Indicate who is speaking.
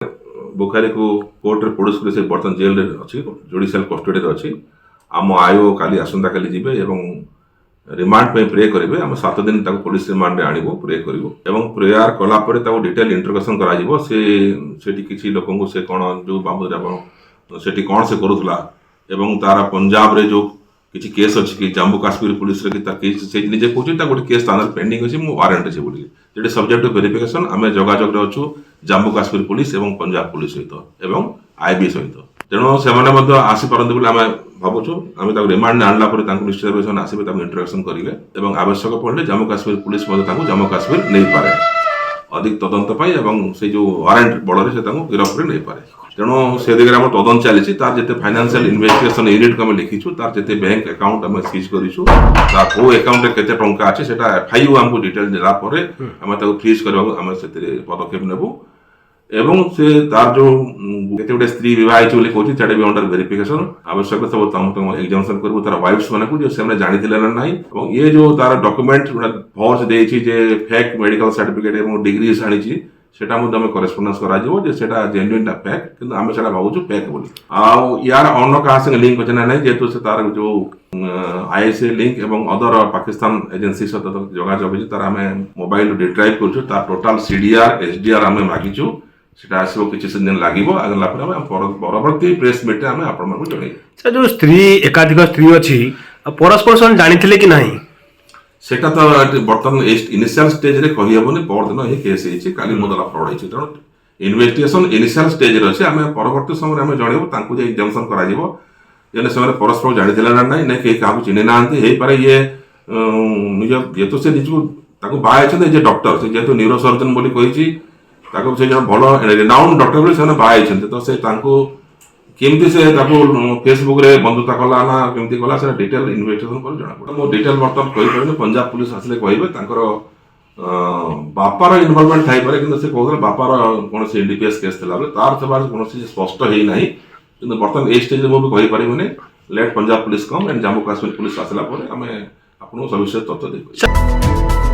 Speaker 1: बुखारी को कोर्ट रे प्रोड्यूस कर से बर्तन जेल रे अछि जुडिशियल कस्टडी रे अछि आम आयो काली आसंता काली जिबे एवं रिमांड पे प्रे करेंगे आम 7 दिन तक पुलिस रिमांड रे आनिबो प्रे करिवो एवं प्रेयर कला परे ताको डिटेल इंटरोगेशन करा जिवो सेठी किछि लोकन को से कोन जो बाबू आपण सेठी कोन से करूथला एवं तारा पंजाब रे जो किछि केस अछि कि जम्मू काश्मीर पुलिस रे कि ता केस से निजे कहू ता गोटे केस थाना पेंडिंग अछि मो वारंट अछि बोली जेटे सब्जेक्ट टू वेरिफिकेशन आमे जोगाजोग रे अछु जम्मू काश्मीर पुलिस एवं पंजाब पुलिस सहित एवं आईबी सहित तेणु सेमाने मध्ये आसी परंतु बोली आमे भाबुछु आमे ताको रिमांड आणला परे ताको निश्चय आसीबे ताको इंटरोगेशन करिवे एवं आवश्यक पड़ले जम्मू काश्मीर पुलिस मध्ये ताको जम्मू काश्मीर नहीं पारे अधिक तदंत पाई एवं से जो वारंट बड़रे से ताको गिरफ्त रे नहीं पारे तेणु से दिगरे हम तदंत चली तार जेते फाइनेंशियल इन्वेस्टिगेशन यूनिट को लिखिछु तार जेते बैंक अकाउंट हम सीज करिछु तार को अकाउंट रे केते टंका अछि सेटा एफआईयू हमको डिटेल देला परे हम ताको फ्रीज करबा हम सेते पदक्षेप नेबु एवं से तार जो केते गोटे स्त्री विवाह अछि बोली कहछि सेटा भी अंडर वेरिफिकेशन आवश्यक सब तम एग्जामिनेशन करबु तार वाइफ्स माने को जो सेमने जानि दिले ना नाही एवं ये जो तार डॉक्यूमेंट फॉर्ज देछि जे फेक मेडिकल सर्टिफिकेट एवं डिग्री आनिछि सेटा मध्ये हम करेस्पोंडेंस करा जिवो जे सेटा जेन्युइन टा फेक किंतु हम सेटा भाबुछु फेक बोली आ यार अन्य का संग लिंक होचना नाही जेतु से तार जो आईएसए लिंक एवं अदर पाकिस्तान एजेंसी सहित जोगाजोग अछि तार हम मोबाइल रिट्राइव करछु तार टोटल सीडीआर एसडीआर हम मागिछु सेटा आसो किछि दिन लागिवो आगला पर हम परवर्ती प्रेस मीट हम आपण मानू जणै
Speaker 2: से जो स्त्री एकाधिक स्त्री अछि परस्पर सन जानिथिले कि नाही
Speaker 1: सेटा तो बर्तमान इनिशियल स्टेज रे कहि हेबोनी परदिन हे केस हेछि काली मोदला फ्रॉड हेछि तेणु इन्वेस्टिगेशन इनिशियल स्टेज रे अछि हम परवर्ती समय हम जणैबो तांकु जे एग्जामिनेशन करा जिवो जेने समय परस्पर जानिथिले ना नाही ने के काहु चिनि नांती हे पारे ये निज जेतो से निजु ताको बाय छै जे डॉक्टर से जेतो न्यूरो सर्जन बोली कहिछि ताको से जन भलो रिनाउंड डॉक्टर बोली से बाय छै तो से तांको केमती से ताको फेसबुक रे बंधुता कला ना केमती कला से डिटेल इन्वेस्टिगेशन कर जणा पडा मो डिटेल बर्तन कहि परने पंजाब पुलिस आसले कहिबे तांकर बापार इन्वॉल्वमेंट थाई पारे किंतु से कहले बापार कोन से एनडीपीएस केस थला बले तार थबार कोन से स्पष्ट हेई नाही किंतु बर्तन ए स्टेज रे मो भी कहि परिबने let Punjab police come and Jammu Kashmir police आसला परे हमें आपनो सविशेष तथ्य देबे।